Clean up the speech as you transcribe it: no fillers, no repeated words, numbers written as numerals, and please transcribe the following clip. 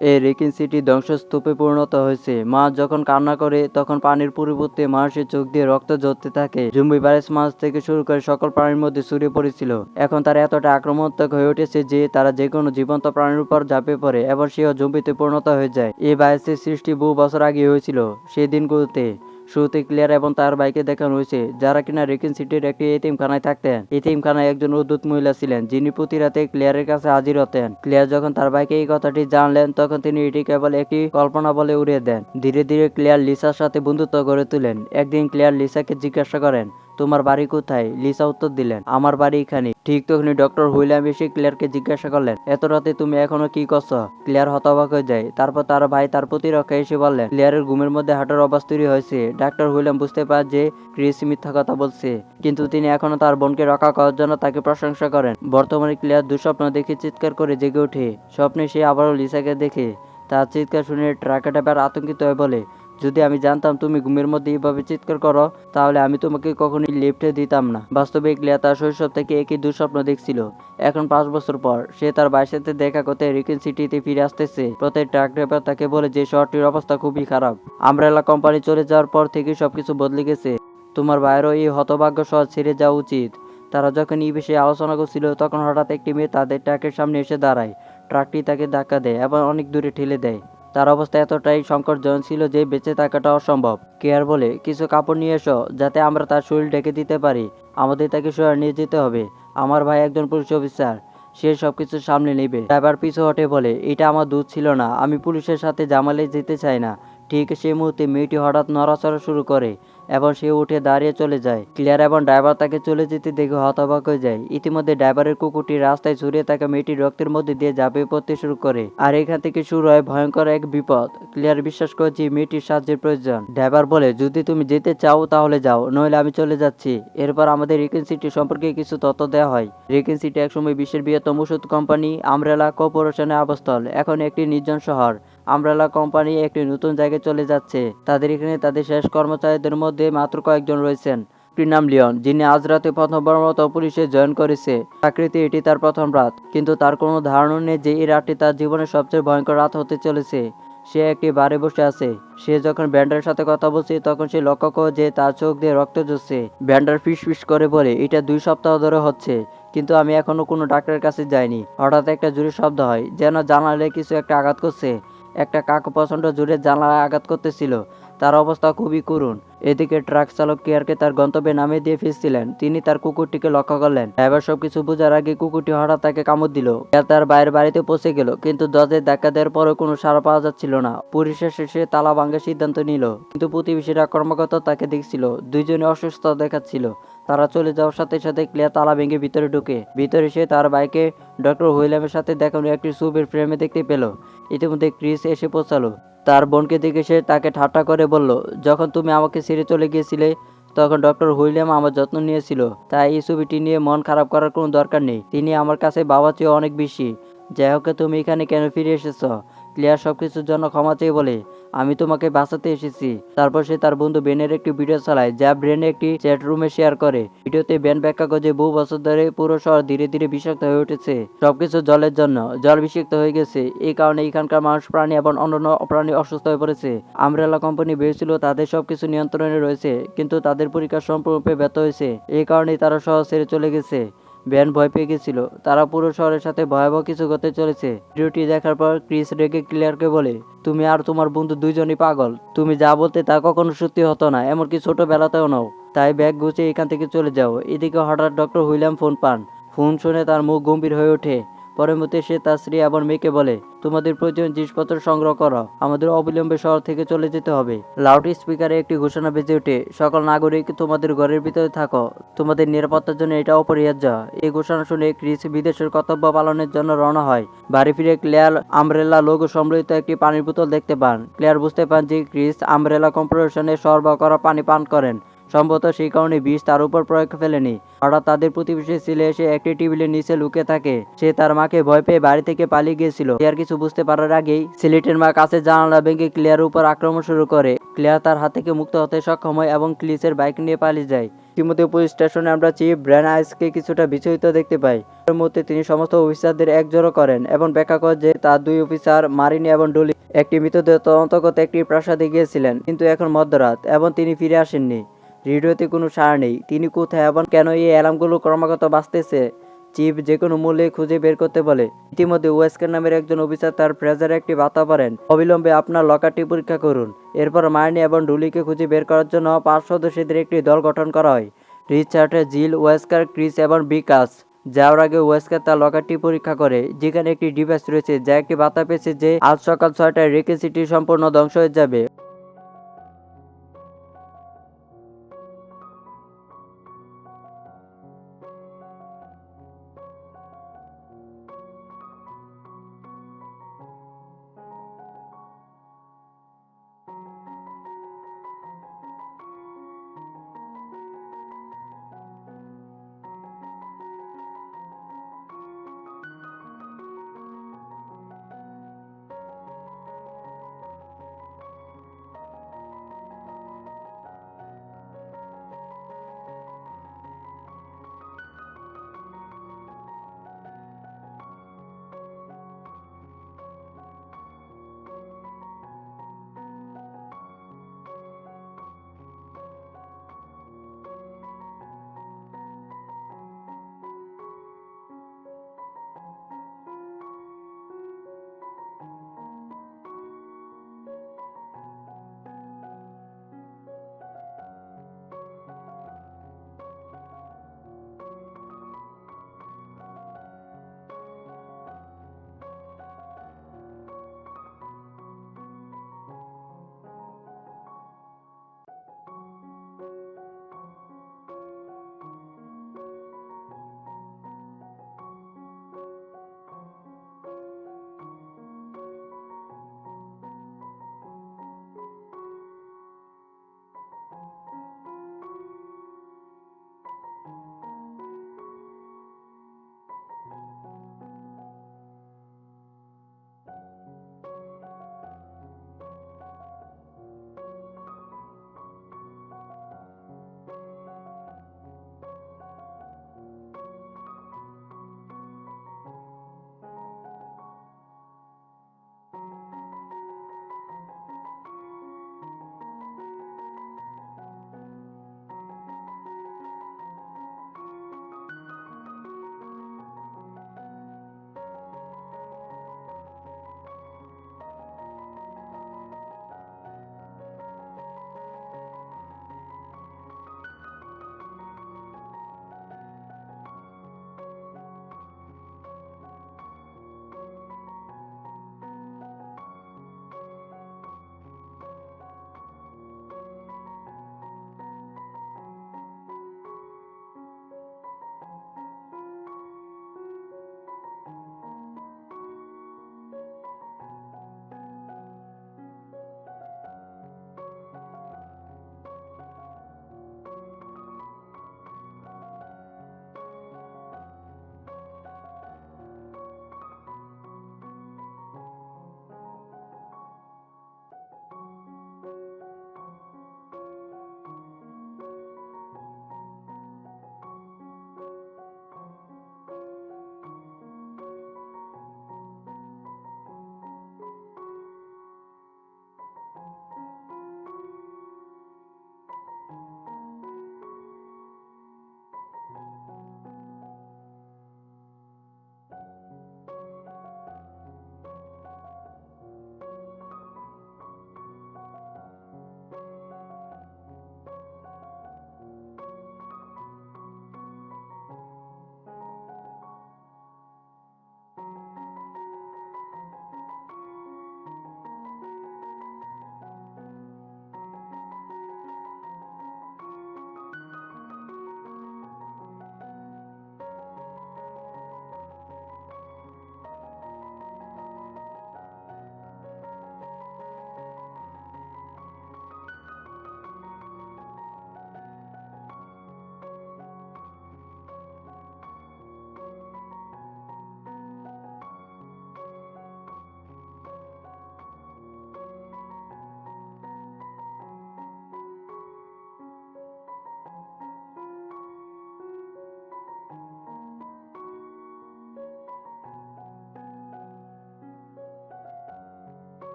এই রেকিন সিটি ধ্বংসস্তূপে পরিণত হয়েছে। মা যখন কান্না করে তখন পানির পরিবর্তে মানুষের চোখ দিয়ে রক্ত ঝরতে থাকে। জুম্বি ভাইরাস মাছ থেকে শুরু করে সকল প্রাণীর মধ্যে ছড়িয়ে পড়েছিল। এখন তারা এতটা আক্রমণাত্মক হয়ে উঠেছে যে তারা যে কোনো জীবন্ত প্রাণীর উপর ঝাঁপিয়ে পড়ে এবং সেও জম্বিতে পরিণত হয়ে যায়। এই ভাইরাসের সৃষ্টি বহু বছর আগে হয়েছিল। সেই দিনগুলোতে শুরুতে ক্লিয়ার এবং তার ভাইকে দেখানো হয়েছে, যারা কিনা রেকিন সিটির একটি এতিমখানায় থাকতেন। এতিমখানায় একজন উদ্ধত মহিলা ছিলেন, যিনি প্রতি রাতে ক্লিয়ারের কাছে হাজির হতেন। ক্লিয়ার যখন তার ভাইকে এই কথাটি জানলেন, তখন তিনি এটি কেবল একটি কল্পনা বলে উড়িয়ে দেন। ধীরে ধীরে ক্লিয়ার লিসার সাথে বন্ধুত্ব গড়ে তোলেন। একদিন ক্লিয়ার লিসাকে জিজ্ঞাসা করেন, তোমার বাড়ি কোথায়? লিসা উত্তর দিলেন, আমার বাড়ি এখানে। ঠিক তখনই ডক্টর হুইলিয়াম এসে ক্লিয়ারকে জিজ্ঞাসা করলেন, এত রাতে তুমি এখনো কি করছো? ক্লিয়ার হতবাক হয়ে যায়। তারপর তার ভাই তার প্রতিরক্ষা এসে বললেন, ক্লিয়ারের ঘুমের মধ্যে হাঁটার অভ্যাস তৈরি হয়েছে। ডাক্তার হুইলিয়াম বুঝতে পারে যে ক্রিস মিথ্যা কথা বলছে, কিন্তু তিনি এখনো তার বোনকে রক্ষা করার জন্য তাকে প্রশংসা করেন। বর্তমানে ক্লিয়ার দুঃস্বপ্ন দেখে চিৎকার করে জেগে ওঠে। স্বপ্নে সে আবারও লিসাকে দেখে। তার চিৎকার শুনে ট্রাকে ড্রাইভার আতঙ্কিত হয়ে বলে, যদি আমি জানতাম তুমি ঘুমের মধ্যে এইভাবে চিৎকার করো, তাহলে আমি তোমাকে কখনোই লিফটে দিতাম না। বাস্তবে ক্লিয়ার তার শৈশব থেকে একই দুঃস্বপ্ন দেখছিল। এখন 5 বছর পর সে তার ভাইয়ের সাথে দেখা করতে রেকিন সিটিতে ফিরে আসতেছে। প্রত্যেক ট্রাক ড্রাইভার তাকে বলে যে শহরটির অবস্থা খুবই খারাপ। আমব্রেলা কোম্পানি চলে যাওয়ার পর থেকে সবকিছু বদলে গেছে। তোমার ভাইয়েরও এই হতভাগ্য শহর ছেড়ে যাওয়া উচিত। তারা যখন এই বিষয়ে আলোচনা করছিল, তখন হঠাৎ একটি মেয়ে তাদের ট্রাকের সামনে এসে দাঁড়ায়। ট্রাকটি তাকে ধাক্কা দেয় এবং অনেক দূরে ঠেলে দেয়। তার অবস্থা এতটাই সংকটজনক ছিল যে বেঁচে থাকাটা অসম্ভব। কেয়ার বলে, কিছু কাপড় নিয়ে এসো যাতে আমরা তার শরীর ঢেকে দিতে পারি। আমাদের তাকে শহরে নিয়ে যেতে হবে। আমার ভাই একজন পুলিশ অফিসার, সে সবকিছু সামলে নেবে। ড্রাইভার পিছু হটে বলে, এটা আমার দোষ ছিল না, আমি পুলিশের সাথে জামালে যেতে চাই না। ঠিক সেই মুহূর্তে মেয়েটি হঠাৎ নড়াচড়া শুরু করে এবং সে উঠে দাঁড়িয়ে চলে যায়। ক্লিয়ার এবং ড্রাইভার তাকে চলে যেতে দেখে হতবাক হয়ে যায়। ইতিমধ্যে ড্রাইভারের কুকুরটি রাস্তায় ছড়িয়ে থাকা মেয়েটির রক্তের মধ্যে দিয়ে ঝাঁপিয়ে পড়তে শুরু করে। আর এখান থেকে শুরু হয় ভয়ঙ্কর এক বিপদ। ক্লিয়ার বিশ্বাস করে যে মেয়েটির সাহায্যের প্রয়োজন। ড্রাইভার বলে, যদি তুমি যেতে চাও তাহলে যাও, নইলে আমি চলে যাচ্ছি। এরপর আমাদের রেকিন সিটি সম্পর্কে কিছু তথ্য দেওয়া হয়। রেকিন সিটি একসময় বিশ্বের বৃহত্তম ওষুধ কোম্পানি আমব্রেলা কর্পোরেশনের আবাসস্থল, এখন একটি নির্জন শহর। আমব্রেলা কোম্পানি একটি নতুন জায়গায় চলে যাচ্ছে। তাদের এখানে তাদের শেষ কর্মচারীদের মধ্যে মাত্র কয়েকজন রয়েছেন। একটির নাম লিওন, যিনি আজ রাতে প্রথমবারের মতো পুলিশে জয়েন করেছে। চাকরিতে এটি তার প্রথম রাত, কিন্তু তার কোনো ধারণা নেই যে এই রাতটি তার জীবনের সবচেয়ে ভয়ঙ্কর রাত হতে চলেছে। সে একটি বারে বসে আছে। সে যখন ব্যান্ডারের সাথে কথা বলছে, তখন সে লক্ষ্য করে যে তার চোখ দিয়ে রক্ত ঝরছে। ব্যান্ডার ফিসফিস করে বলে, এটা 2 সপ্তাহ ধরে হচ্ছে, কিন্তু আমি এখনো কোনো ডাক্তারের কাছে যাইনি। হঠাৎ একটা জোরে শব্দ হয়, যেন জানালে কিছু একটা আঘাত করছে। একটা কাক প্রচণ্ড জোরে জানালায় আঘাত করতেছিল। তার অবস্থা খুবই করুণ। এদিকে ট্রাক চালক কেয়ারকে তার গন্তব্যে নামিয়ে দিয়ে ফিরছিলেন। তিনি তার কুকুরটিকে লক্ষ্য করলেন। ড্রাইভার সবকিছু বোঝার আগে কুকুরটি হঠাৎ তাকে কামড় দিল। কেয়ার তার বাইরের বাড়িতে পৌঁছে গেল, কিন্তু দরজায় ধাক্কা দেওয়ার পরেও কোনো সাড়া পাওয়া যাচ্ছিল না। পরিশেষে সে তালা ভাঙার সিদ্ধান্ত নিল, কিন্তু প্রতিবেশীরা ক্রমাগত তাকে দেখছিল। দুইজনে অসুস্থ দেখাচ্ছিল। তারা চলে যাওয়ার সাথে সাথে ক্লিয়ার তালা ভেঙে ভিতরে ঢুকে। ভিতরে সে তার বাইকে ডক্টর হুইলিয়ামের সাথে দেখানো একটি ছবির ফ্রেমে দেখতে পেল। ইতিমধ্যে ক্রিস এসে পৌঁছালো। তার বোনকে দেখে সে তাকে ঠাট্টা করে বলল, যখন তুমি আমাকে ছেড়ে চলে গিয়েছিলে, তখন ডক্টর হুইলিয়াম আমার যত্ন নিয়েছিল। তাই এই ছবিটি নিয়ে মন খারাপ করার কোনো দরকার নেই। তিনি আমার কাছে বাবা চেয়ে অনেক বেশি। যাই হোক, তুমি এখানে কেন ফিরে এসেছ? ক্লিয়ার সবকিছুর জন্য ক্ষমা চেয়ে বলে, আমি তোমাকে বাঁচাতে এসেছি। তারপর সে তার বন্ধু বেনের একটি ভিডিও চালায়, যা ব্রেন একটি চ্যাট রুমে শেয়ার করে। ভিডিওতে বেন ব্যাখ্যা করে যে বহু বছর ধরে পুরো শহর ধীরে ধীরে বিষাক্ত হয়ে উঠেছে। সবকিছু জলের জন্য। জল বিষাক্ত হয়ে গেছে। এই কারণে এখানকার মানুষ, প্রাণী এবং অন্যান্য প্রাণী অসুস্থ হয়ে পড়েছে। আমব্রেলা কোম্পানি ভেবেছিল তাদের সবকিছু নিয়ন্ত্রণে রয়েছে, কিন্তু তাদের পরীক্ষা সম্পূর্ণরূপে ব্যর্থ হয়েছে। এই কারণেই তারা শহর ছেড়ে চলে গেছে। ব্যান ভয় পেয়ে গেছিল তারা পুরো শহরের সাথে ভয়াবহ কিছু করতে চলেছে। ভিডিওটি দেখার পর ক্রিস রেগে ক্লিয়ারকে বলে, তুমি আর তোমার বন্ধু দুইজনই পাগল। তুমি যা বলতে তা কখনো সত্যি হতো না, এমনকি ছোটবেলাতেও নাও। তাই ব্যাগ গুছিয়ে এখান থেকে চলে যাও। এদিকে হঠাৎ ডক্টর হুইলিয়াম ফোন পান। ফোন শুনে তার মুখ গম্ভীর হয়ে ওঠে। পরের মুহূর্তে সে তার স্ত্রী এবং মেয়েকে বলে, তোমাদের প্রয়োজনীয় জিনিসপত্র সংগ্রহ করো, আমাদের অবিলম্বে শহর থেকে চলে যেতে হবে। লাউড স্পিকারে একটি ঘোষণা বেজে ওঠে, সকল নাগরিক তোমাদের ঘরের ভিতরে থাকো, তোমাদের নিরাপত্তার জন্য এটা অপরিহার্য। এই ঘোষণা শুনে ক্রিস বিদেশের কর্তব্য পালনের জন্য রওনা হয়। বাড়ি ফিরে ক্লিয়ার আমব্রেলা লোগো সম্বলিত একটি পানির বোতল দেখতে পান। ক্লিয়ার বুঝতে পান যে ক্রিস আমব্রেলা কর্পোরেশনে সরবরাহ করা পানি পান করেন। সম্ভবত সেই কারণে বিষ তার উপর প্রয়োগ ফেলেনি। হঠাৎ তাদের প্রতিবেশী ছেলে এসে একটি টেবিলের নিচে লুকে থাকে। সে তার মাকে ভয় পেয়ে বাড়ি থেকে পালিয়ে গিয়েছিল। ক্লিয়ার কিছু বুঝতে পারার আগেই ছেলেটির মা কাছে জানালা ভেঙে ক্লিয়ার উপর আক্রমণ শুরু করে। ক্লিয়ার তার হাত থেকে মুক্ত হতে সক্ষম হয় এবং ক্রিসের বাইক নিয়ে পালিয়ে যায়। ইতিমধ্যে পুলিশ স্টেশনে আমরা চিফ ব্র্যান আইসকে কিছুটা বিচলিত দেখতে পাই। এর মধ্যে তিনি সমস্ত অফিসারদের একজোড়ো করেন এবং ব্যাখ্যা করেন যে তার দুই অফিসার মারিনি এবং ডলি একটি মৃতদেহ তদন্ত করতে একটি প্রাসাদে গিয়েছিলেন, কিন্তু এখন মধ্যরাত এবং তিনি ফিরে আসেননি। রেডিওতে কোনো সাড়া নেই। তিনি কোথায় এবং কেন এই অ্যালার্মগুলো ক্রমাগত বাজতেছে? চিফ যে কোনো মূল্যে খুঁজে বের করতে বলে। ইতিমধ্যে ওয়েস্কার নামের একজন অফিসার তার ফ্রেজারে একটি বার্তা পড়েন, অবিলম্বে আপনার লকারটি পরীক্ষা করুন। এরপর মার্নি এবং ডুলিকে খুঁজে বের করার জন্য 5 সদস্যদের একটি দল গঠন করা হয়। রিচার্ড, জিল, ওয়েস্কার, ক্রিস এবং বিকাশ যাওয়ার আগে ওয়েস্কার তার লকারটি পরীক্ষা করে, যেখানে একটি ডিভাইস রয়েছে যা একটি বার্তা পেয়েছে যে আজ সকাল 6টায় রেকে সিটি সম্পূর্ণ ধ্বংস হয়ে যাবে।